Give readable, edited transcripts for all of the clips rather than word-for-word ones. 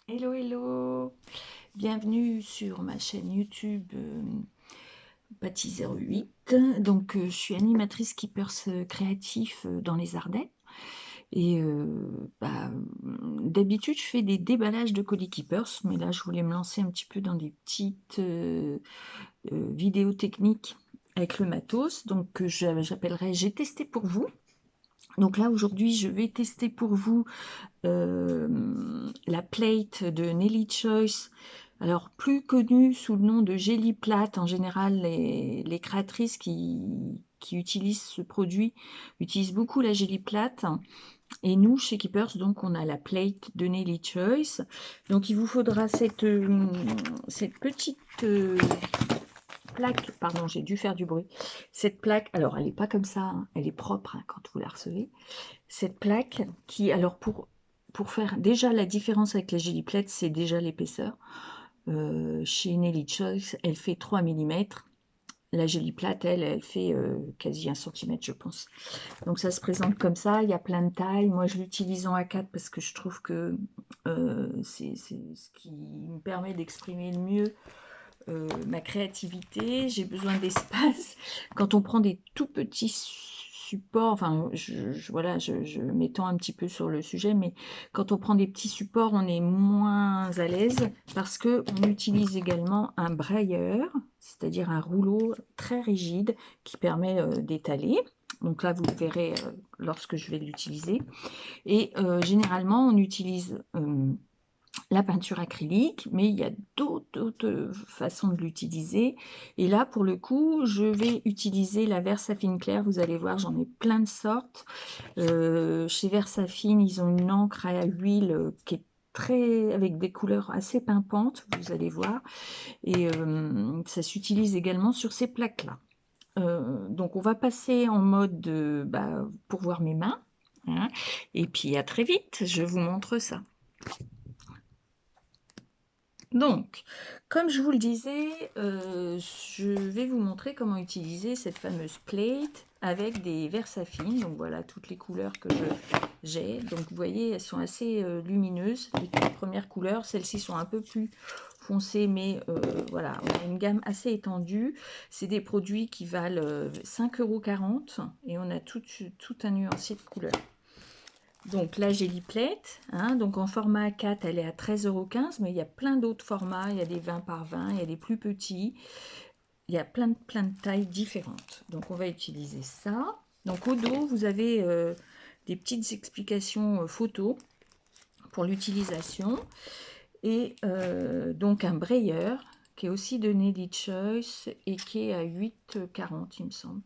Hello, hello! Bienvenue sur ma chaîne YouTube Patty08. Donc, je suis animatrice Keepers créatif dans les Ardennes. Et d'habitude, je fais des déballages de colis Keepers, mais là, je voulais me lancer un petit peu dans des petites vidéos techniques avec le matos. Donc, j'appellerai J'ai testé pour vous. Donc là, aujourd'hui, je vais tester pour vous la plate de Nelly Choice, alors plus connue sous le nom de Jelly Plate. En général, les créatrices qui utilisent ce produit utilisent beaucoup la Jelly Plate. Et nous, chez Keepers, donc, on a la plate de Nelly Choice. Donc, il vous faudra cette petite plaque, pardon, j'ai dû faire du bruit. Cette plaque, alors, elle n'est pas comme ça, hein, elle est propre hein, quand vous la recevez. Cette plaque qui, alors pour faire déjà la différence avec la Jelly Plate, c'est déjà l'épaisseur. Chez Nelly Choice, elle fait 3 mm. La Jelly Plate, elle fait quasi 1 cm, je pense. Donc ça se présente comme ça, il y a plein de tailles. Moi, je l'utilise en A4 parce que je trouve que c'est ce qui me permet d'exprimer le mieux ma créativité. J'ai besoin d'espace. Quand on prend des tout petits supports, enfin, voilà, je m'étends un petit peu sur le sujet, mais quand on prend des petits supports, on est moins à l'aise parce que on utilise également un brailleur, c'est-à-dire un rouleau très rigide qui permet d'étaler. Donc là, vous le verrez lorsque je vais l'utiliser. Et généralement, on utilise la peinture acrylique, mais il y a d'autres façons de l'utiliser. Et là, pour le coup, je vais utiliser la Versafine claire. Vous allez voir, j'en ai plein de sortes. Chez Versafine, ils ont une encre à huile qui est très avec des couleurs assez pimpantes, vous allez voir. Et ça s'utilise également sur ces plaques-là. Donc, on va passer en mode pour voir mes mains, hein. Et puis, à très vite, je vous montre ça. Donc, comme je vous le disais, je vais vous montrer comment utiliser cette fameuse plate avec des Versafine. Donc voilà toutes les couleurs que j'ai. Donc vous voyez, elles sont assez lumineuses. Les toutes premières couleurs, celles-ci sont un peu plus foncées, mais voilà, on a une gamme assez étendue. C'est des produits qui valent 5,40 € et on a tout un nuancier de couleurs. Donc la Jelly Plate, hein, donc en format A4, elle est à 13,15 €, mais il y a plein d'autres formats. Il y a des 20 par 20, il y a des plus petits. Il y a plein de tailles différentes. Donc on va utiliser ça. Donc au dos, vous avez des petites explications photos pour l'utilisation. Et donc un brayeur qui est aussi de Nelly Choice et qui est à 8,40 €, il me semble.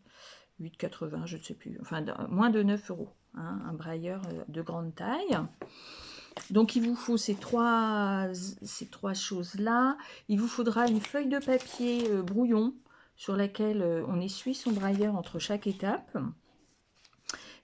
8,80 €, je ne sais plus. Enfin, moins de 9 €. Hein, un brailleur de grande taille. Donc il vous faut ces trois choses-là. Il vous faudra une feuille de papier brouillon sur laquelle on essuie son brailleur entre chaque étape.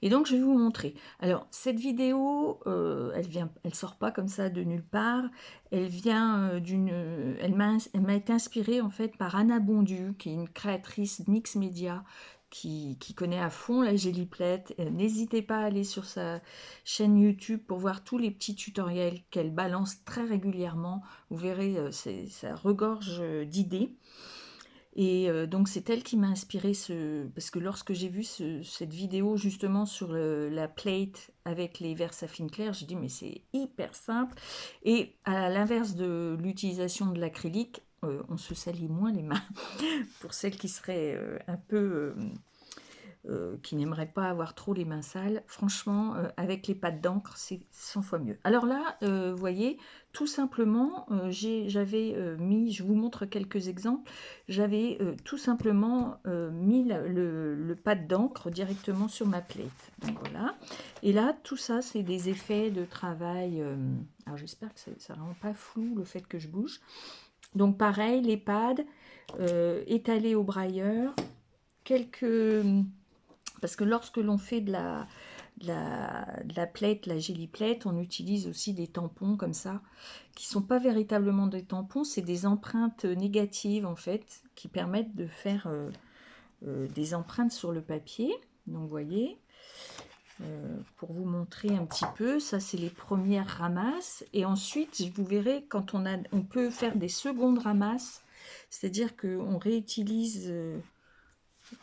Et donc je vais vous montrer. Alors cette vidéo, elle sort pas comme ça de nulle part. Elle vient elle m'a été inspirée en fait par Anna Bondu, qui est une créatrice mix média qui connaît à fond la Jelly Plate. N'hésitez pas à aller sur sa chaîne YouTube pour voir tous les petits tutoriels qu'elle balance très régulièrement. Vous verrez, ça regorge d'idées. Et donc c'est elle qui m'a inspiré parce que lorsque j'ai vu cette vidéo justement sur la plate avec les Versafine clair, j'ai dit mais c'est hyper simple. Et à l'inverse de l'utilisation de l'acrylique, on se salit moins les mains. Pour celles qui seraient un peu qui n'aimerait pas avoir trop les mains sales, franchement, avec les pâtes d'encre, c'est 100 fois mieux. Alors là, vous voyez, tout simplement, j'avais mis, je vous montre quelques exemples, j'avais tout simplement mis le pâte d'encre directement sur ma plate. Donc voilà. Et là, tout ça, c'est des effets de travail. Alors j'espère que ça ne rend pas flou le fait que je bouge. Donc pareil, les pads étalés au brailleur, quelques parce que lorsque l'on fait de la plate, la Jelly Plate, on utilise aussi des tampons comme ça, qui ne sont pas véritablement des tampons, c'est des empreintes négatives en fait, qui permettent de faire des empreintes sur le papier. Donc vous voyez. pour vous montrer un petit peu. Ça, c'est les premières ramasses. Et ensuite, vous verrez, quand on peut faire des secondes ramasses, c'est-à-dire qu'on réutilise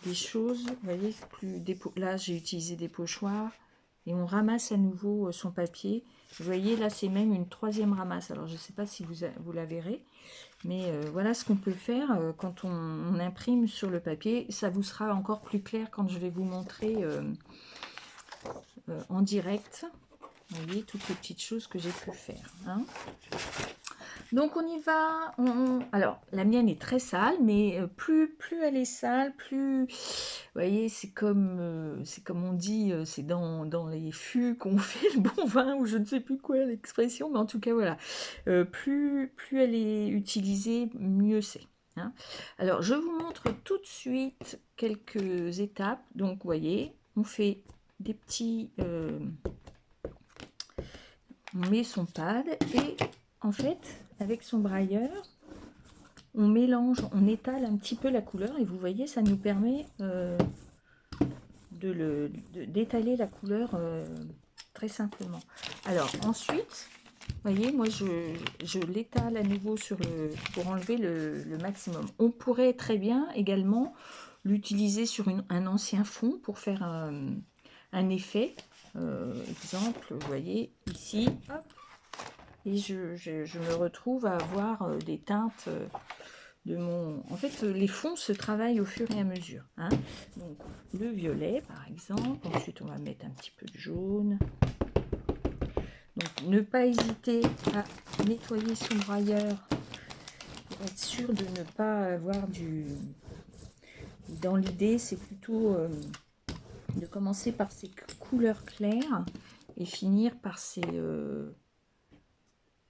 des choses. Vous voyez, là, j'ai utilisé des pochoirs. Et on ramasse à nouveau son papier. Vous voyez, là, c'est même une troisième ramasse. Alors, je ne sais pas si vous la verrez. Mais voilà ce qu'on peut faire quand on imprime sur le papier. Ça vous sera encore plus clair quand je vais vous montrer en direct. Vous voyez, toutes les petites choses que j'ai pu faire. Hein. Donc, on y va. Alors, la mienne est très sale, mais plus elle est sale, plus... Vous voyez, c'est comme on dit, c'est dans les fûts qu'on fait le bon vin, ou je ne sais plus quoi l'expression, mais en tout cas, voilà. Plus elle est utilisée, mieux c'est. Hein. Alors, je vous montre tout de suite quelques étapes. Donc, vous voyez, on fait des petits... on met son pad et, en fait, avec son brailleur, on mélange, on étale un petit peu la couleur et vous voyez, ça nous permet d'étaler la couleur très simplement. Alors ensuite, vous voyez, moi je l'étale à nouveau pour enlever le maximum. On pourrait très bien également l'utiliser sur un ancien fond pour faire un effet. Exemple, vous voyez ici, hop, et je me retrouve à avoir des teintes de mon... En fait, les fonds se travaillent au fur et à mesure. Hein. Donc, le violet, par exemple. Ensuite, on va mettre un petit peu de jaune. Donc, ne pas hésiter à nettoyer son brailleur pour être sûr de ne pas avoir du... Dans l'idée, c'est plutôt de commencer par ces couleurs claires et finir par ces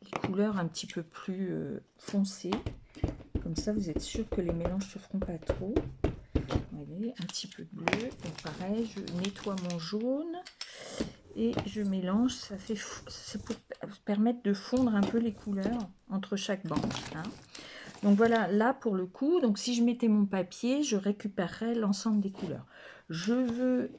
les couleurs un petit peu plus foncées. Comme ça, vous êtes sûr que les mélanges ne se feront pas trop. Vous voyez, un petit peu de bleu. Donc pareil, je nettoie mon jaune et je mélange. C'est pour permettre de fondre un peu les couleurs entre chaque bande. Hein. Donc voilà, là pour le coup, donc si je mettais mon papier, je récupérerais l'ensemble des couleurs. Je veux,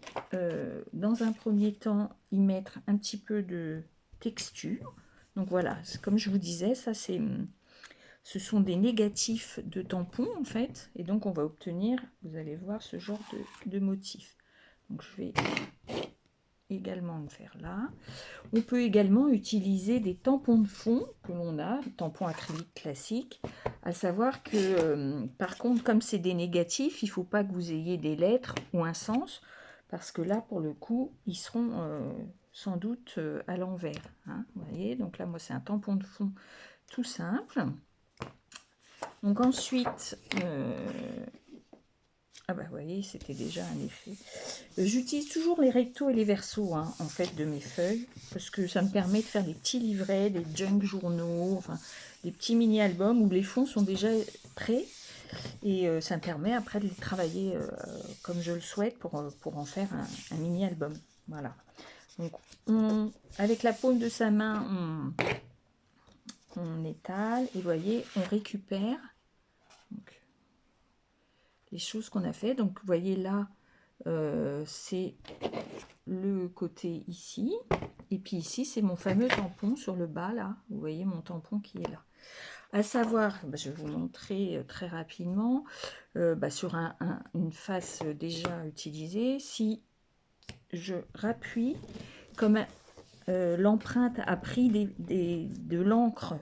dans un premier temps, y mettre un petit peu de texture. Donc voilà, comme je vous disais, ça ce sont des négatifs de tampons en fait, et donc on va obtenir, vous allez voir, ce genre de motif. Donc je vais également le faire là. On peut également utiliser des tampons de fond que l'on a, tampons acryliques classiques, à savoir que par contre, comme c'est des négatifs, il ne faut pas que vous ayez des lettres ou un sens, parce que là, pour le coup, ils seront sans doute à l'envers. Hein, vous voyez, donc là, moi, c'est un tampon de fond tout simple. Donc ensuite, ah bah vous voyez, c'était déjà un effet. J'utilise toujours les rectos et les versos hein, en fait de mes feuilles, parce que ça me permet de faire des petits livrets, des junk journaux, enfin des petits mini-albums où les fonds sont déjà prêts. Et ça me permet après de les travailler comme je le souhaite pour en faire un mini-album. Voilà. Donc avec la paume de sa main, on étale et vous voyez, on récupère donc, les choses qu'on a fait. Donc vous voyez là, c'est le côté ici. Et puis ici, c'est mon fameux tampon sur le bas là. Vous voyez mon tampon qui est là. À savoir, je vais vous montrer très rapidement, sur une face déjà utilisée, si je rappuie, comme l'empreinte a pris de l'encre,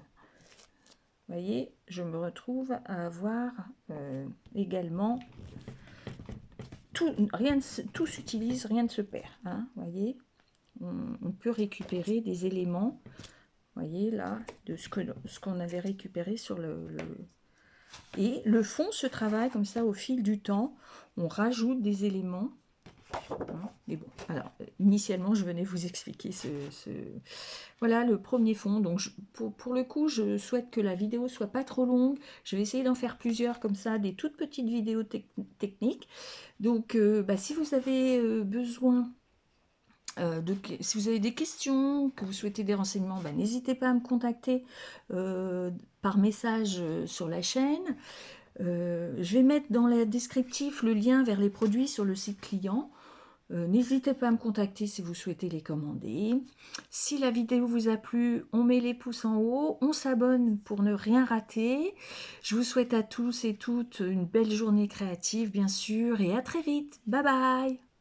vous voyez, je me retrouve à avoir également, tout s'utilise, rien ne se perd, hein, vous voyez, on peut récupérer des éléments, vous voyez là, de ce qu'on avait récupéré sur Et le fond se travaille comme ça au fil du temps. On rajoute des éléments. Mais bon, alors, initialement, je venais vous expliquer Voilà le premier fond. Donc, pour le coup, je souhaite que la vidéo soit pas trop longue. Je vais essayer d'en faire plusieurs comme ça, des toutes petites vidéos techniques. Donc, si vous avez besoin... si vous avez des questions, que vous souhaitez des renseignements, n'hésitez pas à me contacter par message sur la chaîne. Je vais mettre dans la descriptif le lien vers les produits sur le site client. N'hésitez pas à me contacter si vous souhaitez les commander. Si la vidéo vous a plu, on met les pouces en haut, on s'abonne pour ne rien rater. Je vous souhaite à tous et toutes une belle journée créative, bien sûr, et à très vite. Bye bye!